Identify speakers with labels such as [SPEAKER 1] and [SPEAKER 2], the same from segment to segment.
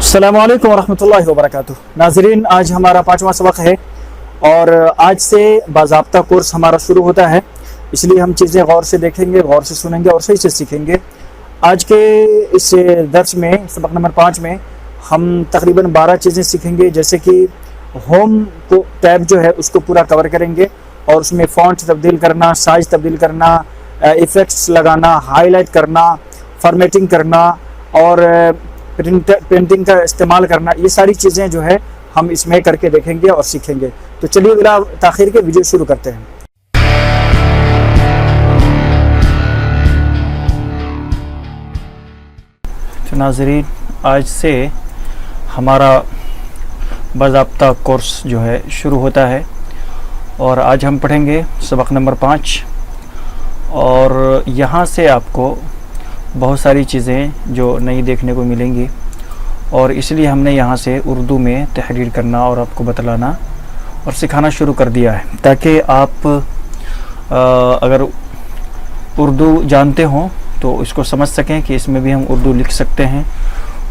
[SPEAKER 1] अस्सलामु अलैकुम वरहमतुल्लाहि वबरकातुह। नाज़रीन, आज हमारा 5वां सबक है और आज से बाज़ाब्ता कोर्स हमारा शुरू होता है, इसलिए हम चीज़ें गौर से देखेंगे, गौर से सुनेंगे और सही से सीखेंगे। आज के इस दर्स में सबक नंबर 5 में हम तकरीबन 12 चीज़ें सीखेंगे, जैसे कि होम को टैब जो है उसको पूरा कवर करेंगे और उसमें फ़ॉन्ट तब्दील करना, साइज़ तब्दील करना, इफ़ेक्ट्स लगाना, हाईलाइट करना, फॉर्मेटिंग करना और प्रिंटिंग का इस्तेमाल करना, ये सारी चीज़ें जो है हम इसमें करके देखेंगे और सीखेंगे। तो चलिए बिला ताख़ीर के वीडियो शुरू करते हैं। तो नाज़रीन, आज से हमारा बाज़ाब्ता कोर्स जो है शुरू होता है और आज हम पढ़ेंगे सबक नंबर 5 और यहाँ से आपको बहुत सारी चीज़ें जो नई देखने को मिलेंगी और इसलिए हमने यहाँ से उर्दू में तहरीर करना और आपको बतलाना और सिखाना शुरू कर दिया है, ताकि आप अगर उर्दू जानते हों तो इसको समझ सकें कि इसमें भी हम उर्दू लिख सकते हैं,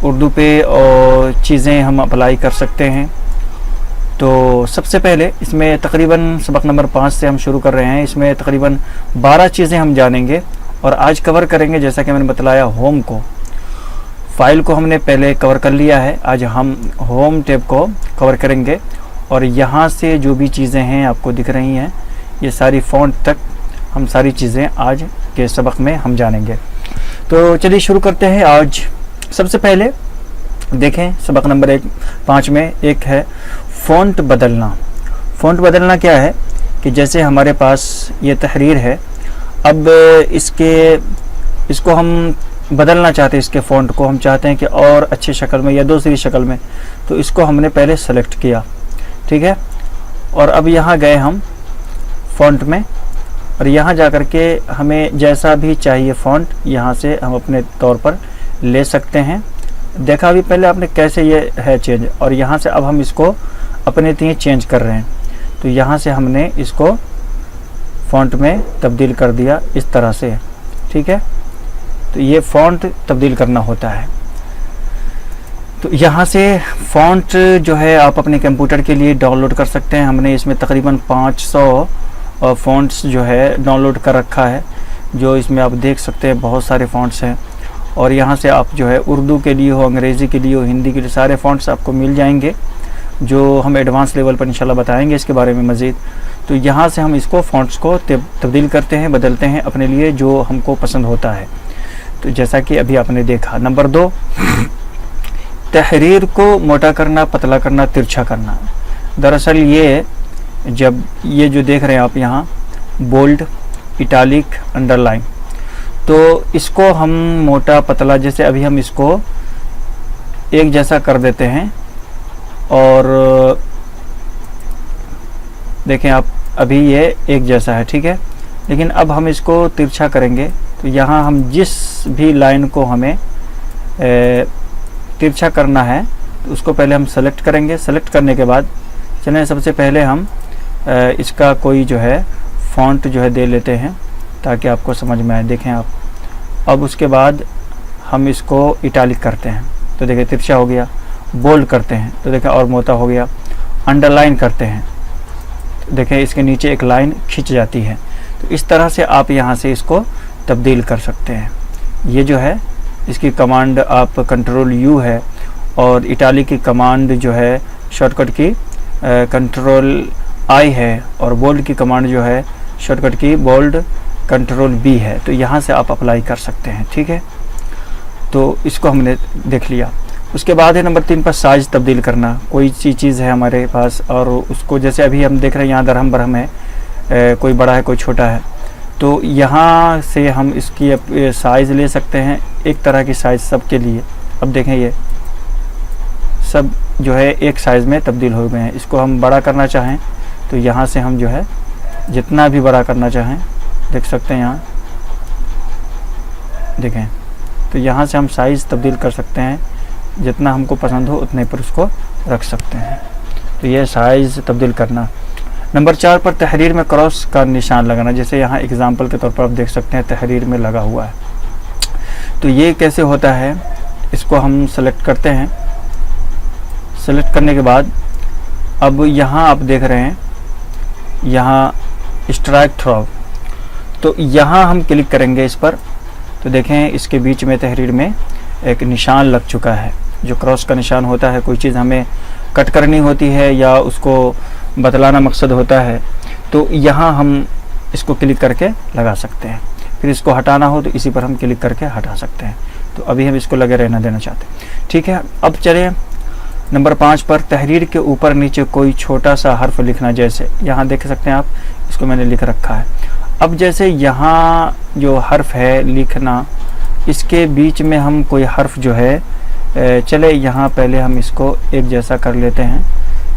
[SPEAKER 1] उर्दू पे चीज़ें हम अप्लाई कर सकते हैं। तो सबसे पहले इसमें तकरीबन सबक नंबर 5 से हम शुरू कर रहे हैं। इसमें तकरीबन 12 चीज़ें हम जानेंगे और आज कवर करेंगे, जैसा कि मैंने बतलाया, होम को। फाइल को हमने पहले कवर कर लिया है, आज हम होम टैब को कवर करेंगे और यहाँ से जो भी चीज़ें हैं आपको दिख रही हैं, ये सारी फ़ॉन्ट तक हम सारी चीज़ें आज के सबक में हम जानेंगे। तो चलिए शुरू करते हैं। आज सबसे पहले देखें सबक नंबर 5 में एक है फ़ॉन्ट बदलना। फ़ॉन्ट बदलना क्या है कि जैसे हमारे पास ये तहरीर है, अब इसको हम बदलना चाहते हैं, इसके फ़ॉन्ट को हम चाहते हैं कि और अच्छी शक्ल में या दूसरी शक्ल में, तो इसको हमने पहले सेलेक्ट किया, ठीक है। और अब यहाँ गए हम फ़ॉन्ट में और यहाँ जा कर के हमें जैसा भी चाहिए फ़ॉन्ट यहाँ से हम अपने तौर पर ले सकते हैं। देखा अभी पहले आपने कैसे ये है चेंज, और यहाँ से अब हम इसको अपने लिए चेंज कर रहे हैं। तो यहाँ से हमने इसको फ़ॉन्ट में तब्दील कर दिया इस तरह से, ठीक है। तो ये फ़ॉन्ट तब्दील करना होता है। तो यहाँ से फ़ॉन्ट जो है आप अपने कंप्यूटर के लिए डाउनलोड कर सकते हैं। हमने इसमें तकरीबन 500 फ़ॉन्ट्स जो है डाउनलोड कर रखा है, जो इसमें आप देख सकते हैं बहुत सारे फ़ॉन्ट्स हैं। और यहाँ से आप जो है उर्दू के लिए हो, अंग्रेज़ी के लिए हो, हिंदी के लिए, सारे फ़ॉन्ट्स आपको मिल जाएंगे, जो हम एडवांस लेवल पर इंशाल्लाह बताएंगे इसके बारे में मज़ीद। तो यहाँ से हम इसको फ़ॉन्ट्स को तब्दील करते हैं, बदलते हैं अपने लिए जो हमको पसंद होता है। तो जैसा कि अभी आपने देखा। नंबर 2, तहरीर को मोटा करना, पतला करना, तिरछा करना। दरअसल ये जब ये जो देख रहे हैं आप यहाँ बोल्ड, इटालिक, अंडरलाइन, तो इसको हम मोटा पतला, जैसे अभी हम इसको एक जैसा कर देते हैं और देखें आप अभी ये एक जैसा है, ठीक है। लेकिन अब हम इसको तिरछा करेंगे तो यहाँ हम जिस भी लाइन को हमें तिरछा करना है तो उसको पहले हम सेलेक्ट करेंगे। सेलेक्ट करने के बाद चलें सबसे पहले हम इसका कोई जो है फ़ॉन्ट जो है दे लेते हैं ताकि आपको समझ में आए। देखें आप, अब उसके बाद हम इसको इटालिक करते हैं तो देखें तिरछा हो गया। बोल्ड करते हैं तो देखें और मोटा हो गया। अंडरलाइन करते हैं तो देखें इसके नीचे एक लाइन खिंच जाती है। तो इस तरह से आप यहाँ से इसको तब्दील कर सकते हैं। ये जो है इसकी कमांड आप कंट्रोल यू है और इटालिक की कमांड जो है शॉर्टकट की कंट्रोल आई है और बोल्ड की कमांड जो है शॉर्टकट की बोल्ड कंट्रोल बी है। तो यहाँ से आप अप्लाई कर सकते हैं, ठीक है। तो इसको हमने देख लिया। उसके बाद है नंबर 3 पर साइज़ तब्दील करना। कोई चीज़ है हमारे पास और उसको जैसे अभी हम देख रहे हैं यहाँ दरहम बरहम है, कोई बड़ा है कोई छोटा है, तो यहाँ से हम इसकी साइज़ ले सकते हैं, एक तरह की साइज़ सब के लिए। अब देखें ये सब जो है एक साइज़ में तब्दील हो गए हैं। इसको हम बड़ा करना चाहें तो यहाँ से हम जो है जितना भी बड़ा करना चाहें देख सकते हैं यहाँ, देखें। तो यहाँ से हम साइज़ तब्दील कर सकते हैं, जितना हमको पसंद हो उतने पर उसको रख सकते हैं। तो ये साइज़ तब्दील करना। नंबर 4 पर तहरीर में क्रॉस का निशान लगाना। जैसे यहाँ एग्जांपल के तौर पर आप देख सकते हैं तहरीर में लगा हुआ है। तो ये कैसे होता है, इसको हम सेलेक्ट करते हैं सेलेक्ट करने के बाद अब यहाँ आप देख रहे हैं यहाँ स्ट्राइक थ्रो, तो यहाँ हम क्लिक करेंगे इस पर, तो देखें इसके बीच में तहरीर में एक निशान लग चुका है, जो क्रॉस का निशान होता है। कोई चीज़ हमें कट करनी होती है या उसको बतलाना मकसद होता है, तो यहाँ हम इसको क्लिक करके लगा सकते हैं। फिर इसको हटाना हो तो इसी पर हम क्लिक करके हटा सकते हैं। तो अभी हम इसको लगे रहना देना चाहते हैं, ठीक है। अब चलिए नंबर 5 पर, तहरीर के ऊपर नीचे कोई छोटा सा हर्फ लिखना। जैसे यहाँ देख सकते हैं आप, इसको मैंने लिख रखा है। अब जैसे यहाँ जो हर्फ है लिखना, इसके बीच में हम कोई हर्फ जो है, चले यहाँ पहले हम इसको एक जैसा कर लेते हैं,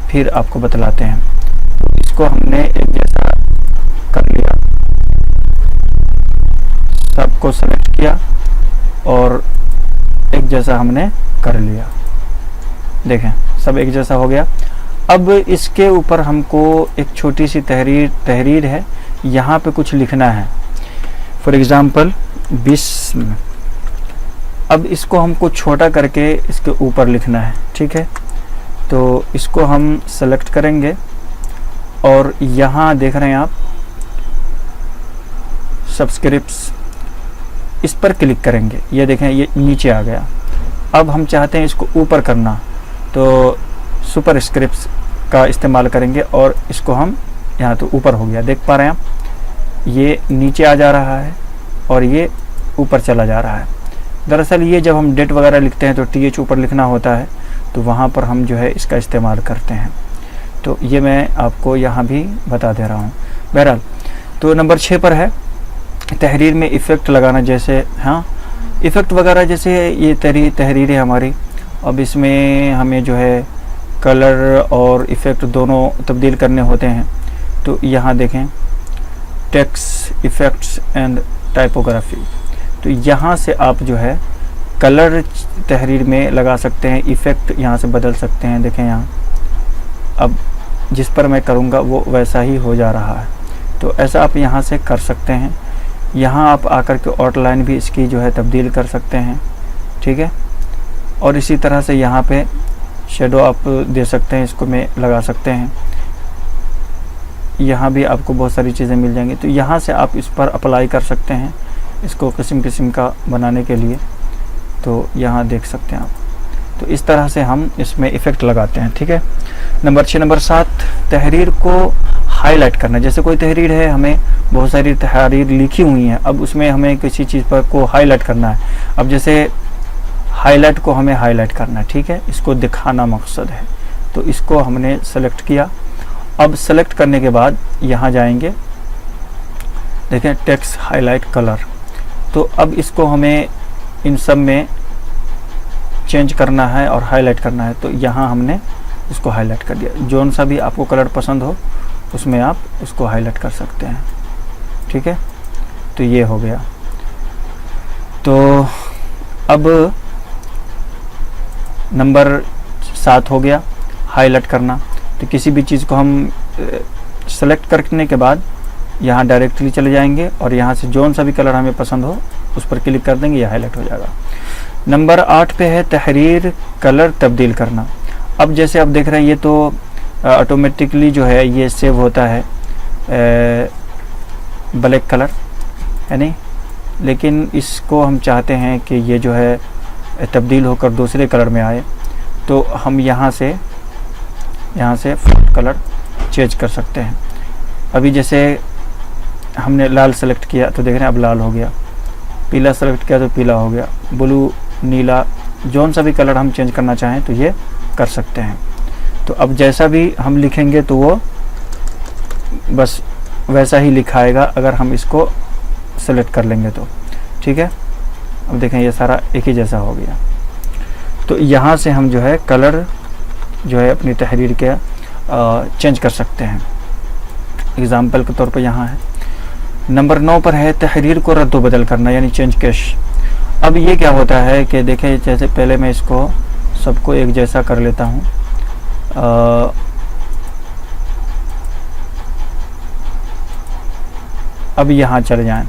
[SPEAKER 1] फिर आपको बतलाते हैं। इसको हमने एक जैसा कर लिया, सबको सेलेक्ट किया और एक जैसा हमने कर लिया, देखें सब एक जैसा हो गया। अब इसके ऊपर हमको एक छोटी सी तहरीर है, यहाँ पे कुछ लिखना है, फॉर एग्जाम्पल 20। अब इसको हमको छोटा करके इसके ऊपर लिखना है, ठीक है। तो इसको हम सेलेक्ट करेंगे और यहाँ देख रहे हैं आप सब्सक्रिप्ट्स, इस पर क्लिक करेंगे, ये देखें ये नीचे आ गया। अब हम चाहते हैं इसको ऊपर करना, तो सुपर स्क्रिप्ट्स का इस्तेमाल करेंगे और इसको हम यहाँ, तो ऊपर हो गया, देख पा रहे हैं आप, ये नीचे आ जा रहा है और ये ऊपर चला जा रहा है। दरअसल ये जब हम डेट वगैरह लिखते हैं तो TH ऊपर लिखना होता है, तो वहाँ पर हम जो है इसका इस्तेमाल करते हैं। तो ये मैं आपको यहाँ भी बता दे रहा हूँ। बहरहाल, तो नंबर 6 पर है तहरीर में इफ़ेक्ट लगाना। जैसे हाँ, इफ़ेक्ट वगैरह, जैसे ये तहरीर है हमारी, अब इसमें हमें जो है कलर और इफ़ेक्ट दोनों तब्दील करने होते हैं। तो यहाँ देखें टेक्स्ट इफ़ेक्ट्स एंड टाइपोग्राफी, तो यहाँ से आप जो है कलर तहरीर में लगा सकते हैं, इफ़ेक्ट यहाँ से बदल सकते हैं। देखें यहाँ, अब जिस पर मैं करूँगा वो वैसा ही हो जा रहा है, तो ऐसा आप यहाँ से कर सकते हैं। यहाँ आप आकर के आउटलाइन भी इसकी जो है तब्दील कर सकते हैं, ठीक है। और इसी तरह से यहाँ पे शेडो आप दे सकते हैं, इसको में लगा सकते हैं। यहाँ भी आपको बहुत सारी चीज़ें मिल जाएंगी, तो यहाँ से आप इस पर अप्लाई कर सकते हैं इसको किस्म किस्म का बनाने के लिए। तो यहाँ देख सकते हैं आप, तो इस तरह से हम इसमें इफ़ेक्ट लगाते हैं, ठीक है। नंबर 6, नंबर 7 तहरीर को हाईलाइट करना। जैसे कोई तहरीर है, हमें बहुत सारी तहरीर लिखी हुई हैं, अब उसमें हमें किसी चीज़ पर को हाईलाइट करना है। अब जैसे हाईलाइट को हमें हाईलाइट करना है, ठीक है, इसको दिखाना मकसद है, तो इसको हमने सेलेक्ट किया। अब सेलेक्ट करने के बाद यहाँ जाएंगे, देखें टेक्स्ट हाईलाइट कलर, तो अब इसको हमें इन सब में चेंज करना है और हाईलाइट करना है। तो यहाँ हमने इसको हाईलाइट कर दिया। जौन सा भी आपको कलर पसंद हो उसमें आप उसको हाईलाइट कर सकते हैं, ठीक है। तो ये हो गया। तो अब नंबर 7 हो गया हाईलाइट करना। तो किसी भी चीज़ को हम सेलेक्ट करने के बाद यहाँ डायरेक्टली चले जाएंगे और यहाँ से जौन सा भी कलर हमें पसंद हो उस पर क्लिक कर देंगे, ये हाईलाइट हो जाएगा। नंबर 8 पे है तहरीर कलर तब्दील करना। अब जैसे आप देख रहे हैं, ये तो ऑटोमेटिकली जो है ये सेव होता है ब्लैक कलर, है नहीं, लेकिन इसको हम चाहते हैं कि ये जो है तब्दील होकर दूसरे कलर में आए, तो हम यहाँ से फॉन्ट कलर चेंज कर सकते हैं। अभी जैसे हमने लाल सेलेक्ट किया तो देख रहे हैं अब लाल हो गया, पीला सेलेक्ट किया तो पीला हो गया, ब्लू, नीला, जौन सा भी कलर हम चेंज करना चाहें तो ये कर सकते हैं। तो अब जैसा भी हम लिखेंगे तो वो बस वैसा ही लिखाएगा अगर हम इसको सेलेक्ट कर लेंगे तो, ठीक है। अब देखें ये सारा एक ही जैसा हो गया। तो यहाँ से हम जो है कलर जो है अपनी तहरीर के चेंज कर सकते हैं। एग्ज़ाम्पल के तौर पर यहाँ है। नंबर 9 पर है तहरीर को रद्द बदल करना, यानी चेंज कैश। अब ये क्या होता है कि देखें, जैसे पहले मैं इसको सबको एक जैसा कर लेता हूँ, अब यहाँ चले जाएं,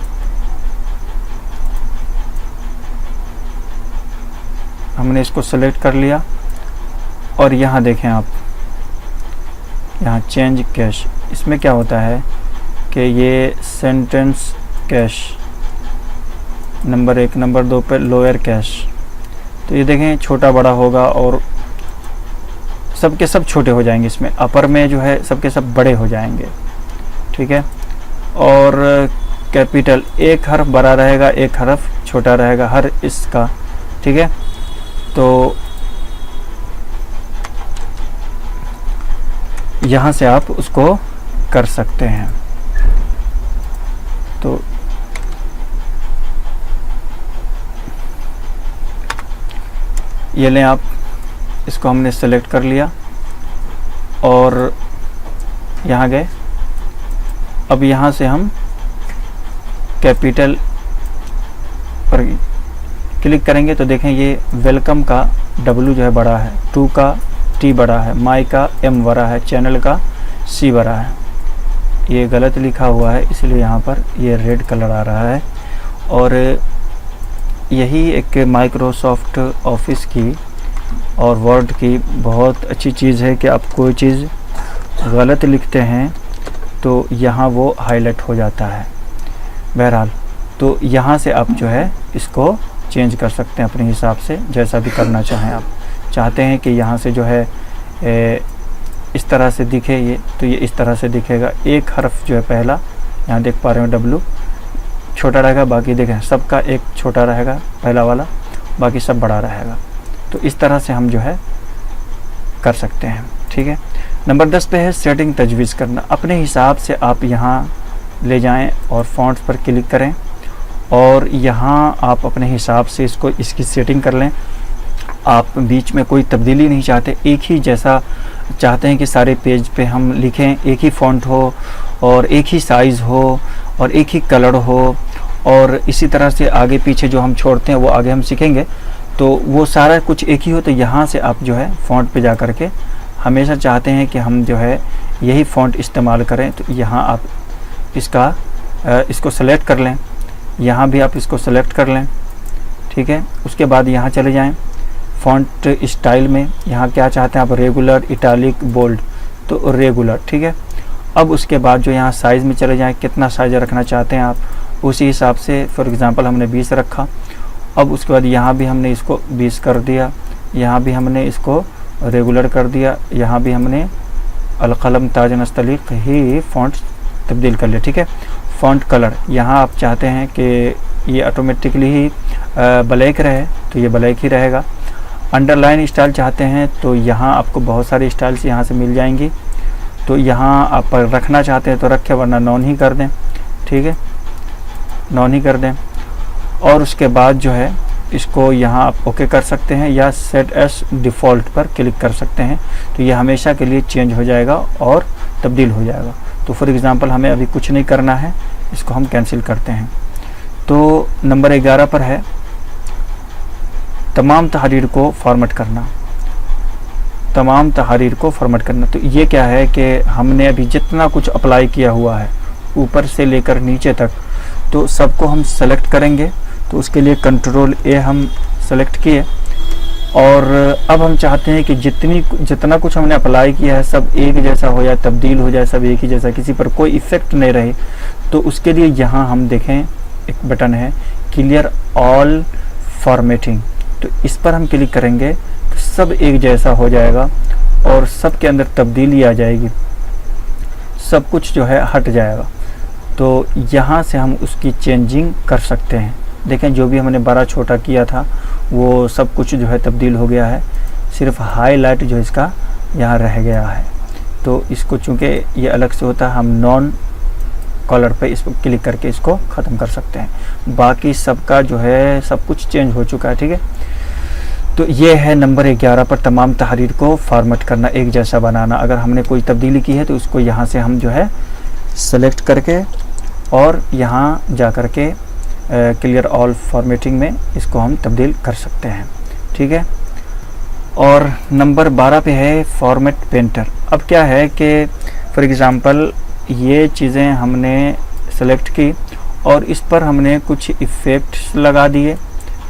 [SPEAKER 1] हमने इसको सेलेक्ट कर लिया और यहाँ देखें आप, यहाँ चेंज कैश, इसमें क्या होता है कि ये सेंटेंस कैश नंबर 1 नंबर 2 पे लोअर कैश, तो ये देखें छोटा बड़ा होगा और सब के सब छोटे हो जाएंगे। इसमें अपर में जो है सब के सब बड़े हो जाएंगे, ठीक है। और कैपिटल एक हर्फ बड़ा रहेगा, एक हर्फ छोटा रहेगा हर इसका, ठीक है। तो यहाँ से आप उसको कर सकते हैं। तो ये लें आप, इसको हमने सेलेक्ट कर लिया और यहाँ गए। अब यहाँ से हम कैपिटल पर क्लिक करेंगे तो देखें ये वेलकम का W जो है बड़ा है, टू का T बड़ा है, माई का M बड़ा है, चैनल का C बड़ा है। ये गलत लिखा हुआ है इसलिए यहाँ पर ये रेड कलर आ रहा है। और यही एक माइक्रोसॉफ्ट ऑफिस की और वर्ड की बहुत अच्छी चीज़ है कि आप कोई चीज़ गलत लिखते हैं तो यहाँ वो हाईलाइट हो जाता है। बहरहाल तो यहाँ से आप जो है इसको चेंज कर सकते हैं अपने हिसाब से, जैसा भी करना चाहें। आप चाहते हैं कि यहाँ से जो है इस तरह से दिखे ये, तो ये इस तरह से दिखेगा। एक हर्फ जो है पहला, यहाँ देख पा रहे हो W छोटा रहेगा, बाकी देखें सबका एक छोटा रहेगा पहला वाला, बाकी सब बड़ा रहेगा। तो इस तरह से हम जो है कर सकते हैं, ठीक है। नंबर 10 पे है सेटिंग तजवीज़ करना। अपने हिसाब से आप यहाँ ले जाएं और फ़ॉन्ट्स पर क्लिक करें और यहाँ आप अपने हिसाब से इसकी सेटिंग कर लें। आप बीच में कोई तब्दीली नहीं चाहते, एक ही जैसा चाहते हैं कि सारे पेज पे हम लिखें, एक ही फ़ॉन्ट हो और एक ही साइज़ हो और एक ही कलर हो। और इसी तरह से आगे पीछे जो हम छोड़ते हैं वो आगे हम सीखेंगे, तो वो सारा कुछ एक ही हो। तो यहाँ से आप जो है फ़ॉन्ट पे जा कर के हमेशा चाहते हैं कि हम जो है यही फ़ॉन्ट इस्तेमाल करें, तो यहाँ आप इसको सेलेक्ट कर लें, यहाँ भी आप इसको सेलेक्ट कर लें, ठीक है। उसके बाद यहाँ चले जाएं फ़ॉन्ट स्टाइल में, यहाँ क्या चाहते हैं आप, रेगुलर, इटालिक, बोल्ड, तो रेगुलर, ठीक है। अब उसके बाद जो यहाँ साइज़ में चले जाएं, कितना साइज़ रखना चाहते हैं आप, उसी हिसाब से फॉर एग्ज़ाम्पल हमने 20 रखा। अब उसके बाद यहाँ भी हमने इसको 20 कर दिया, यहाँ भी हमने इसको रेगुलर कर दिया, यहाँ भी हमने अलकलम ताज नस्तलीक ही फ़ॉन्ट तब्दील कर लिया, ठीक है। फ़ॉन्ट कलर यहाँ आप चाहते हैं कि ये ऑटोमेटिकली ही ब्लैक रहे, तो ये ब्लैक ही रहेगा। अंडरलाइन स्टाइल चाहते हैं तो यहाँ आपको बहुत सारी स्टाइल्स यहाँ से मिल जाएंगी, तो यहाँ आप रखना चाहते हैं तो रखें, वरना नॉन ही कर दें, ठीक है, नॉन ही कर दें। और उसके बाद जो है इसको यहाँ आप ओके कर सकते हैं या सेट एस डिफ़ॉल्ट पर क्लिक कर सकते हैं, तो ये हमेशा के लिए चेंज हो जाएगा और तब्दील हो जाएगा। तो फॉर एग्ज़ाम्पल हमें अभी कुछ नहीं करना है, इसको हम कैंसिल करते हैं। तो नंबर 11 पर है तमाम तहरीर को फॉर्मेट करना। तमाम तहरीर को फॉर्मेट करना, तो ये क्या है कि हमने अभी जितना कुछ अप्लाई किया हुआ है ऊपर से लेकर नीचे तक, तो सबको हम सेलेक्ट करेंगे। तो उसके लिए कंट्रोल ए हम सेलेक्ट किए और अब हम चाहते हैं कि जितना कुछ हमने अप्लाई किया है सब एक जैसा हो जाए, तब्दील हो जाए, सब एक ही जैसा, किसी पर कोई इफ़ेक्ट नहीं रहे। तो उसके लिए यहाँ हम देखें एक बटन है क्लियर ऑल फॉर्मेटिंग, तो इस पर हम क्लिक करेंगे तो सब एक जैसा हो जाएगा और सब के अंदर तब्दीली आ जाएगी, सब कुछ जो है हट जाएगा। तो यहाँ से हम उसकी चेंजिंग कर सकते हैं। देखें जो भी हमने बड़ा छोटा किया था वो सब कुछ जो है तब्दील हो गया है, सिर्फ हाईलाइट जो इसका यहाँ रह गया है। तो इसको चूँकि ये अलग से होता है, हम नॉन कलर पे इस पर क्लिक करके इसको ख़त्म कर सकते हैं। बाकी सबका जो है सब कुछ चेंज हो चुका है, ठीक है। तो ये है नंबर 11 पर तमाम तहरीर को फॉर्मेट करना, एक जैसा बनाना। अगर हमने कोई तब्दीली की है तो उसको यहाँ से हम जो है सेलेक्ट करके और यहाँ जा कर के क्लियर ऑल फॉर्मेटिंग में इसको हम तब्दील कर सकते हैं, ठीक है। और नंबर 12 पे है फॉर्मेट पेंटर। अब क्या है कि फॉर एग्ज़ाम्पल ये चीज़ें हमने सेलेक्ट की और इस पर हमने कुछ इफ़ेक्ट्स लगा दिए।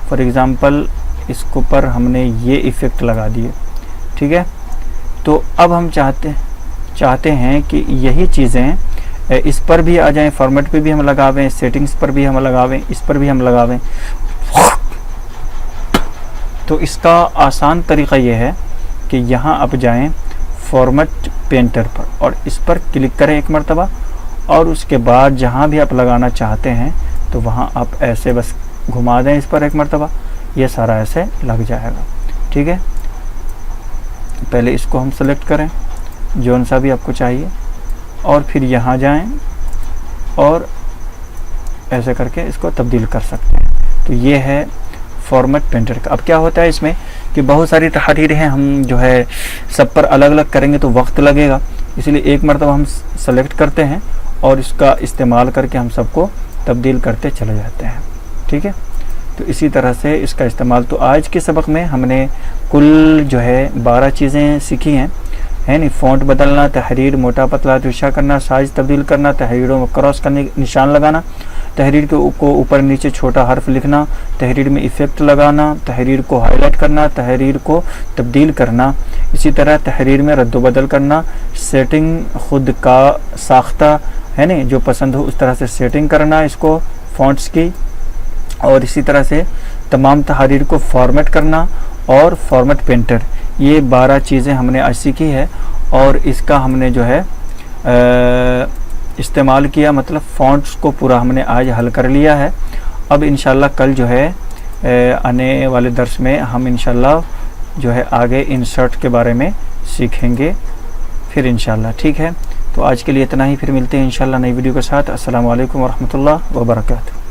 [SPEAKER 1] फॉर एग्ज़ाम्पल इसको पर हमने ये इफ़ेक्ट लगा दिए, ठीक है। तो अब हम चाहते हैं कि यही चीज़ें इस पर भी आ जाएं, फॉर्मेट पे भी हम लगावें, सेटिंग्स पर भी हम लगावें, इस पर भी हम लगावें। तो इसका आसान तरीक़ा ये है कि यहाँ आप जाएं फॉर्मेट पेंटर पर और इस पर क्लिक करें एक मरतबा, और उसके बाद जहाँ भी आप लगाना चाहते हैं तो वहाँ आप ऐसे बस घुमा दें इस पर एक मरतबा, ये सारा ऐसे लग जाएगा। ठीक है, पहले इसको हम सेलेक्ट करें जौन सा भी आपको चाहिए, और फिर यहाँ जाएं और ऐसे करके इसको तब्दील कर सकते हैं। तो ये है फॉर्मेट पेंटर का। अब क्या होता है इसमें कि बहुत सारी तहरीरें हैं, हम जो है सब पर अलग अलग करेंगे तो वक्त लगेगा, इसलिए एक मरतबा हम सेलेक्ट करते हैं और इसका इस्तेमाल करके हम सबको तब्दील करते चले जाते हैं। ठीक है, तो इसी तरह से इसका इस्तेमाल। तो आज के सबक में हमने कुल जो है 12 चीज़ें सीखी हैं, है नहीं। फ़ॉन्ट बदलना, तहरीर मोटा पतला तिरछा करना, साइज तब्दील करना, तहरीरों में क्रॉस करने निशान लगाना, तहरीर को ऊपर नीचे छोटा हर्फ लिखना, तहरीर में इफ़ेक्ट लगाना, तहरीर को हाईलाइट करना, तहरीर को तब्दील करना, इसी तरह तहरीर में रद्द-बदल करना, सेटिंग खुद का साख्ता, है नहीं, जो पसंद हो उस तरह से सेटिंग करना इसको फ़ॉन्ट्स की, और इसी तरह से तमाम तहरीर को फॉर्मेट करना और फॉर्मेट पेंटर। ये 12 चीज़ें हमने आज सीखी है और इसका हमने जो है इस्तेमाल किया, मतलब फ़ॉन्ट्स को पूरा हमने आज हल कर लिया है। अब इंशाल्लाह कल जो है आने वाले दर्स में हम इंशाल्लाह जो है आगे इंसर्ट के बारे में सीखेंगे फिर इंशाल्लाह। ठीक है, तो आज के लिए इतना ही, फिर मिलते हैं इंशाल्लाह नई वीडियो के साथ। अस्सलामु अलैकुम वरहमतुल्लाह वबरकातुहू।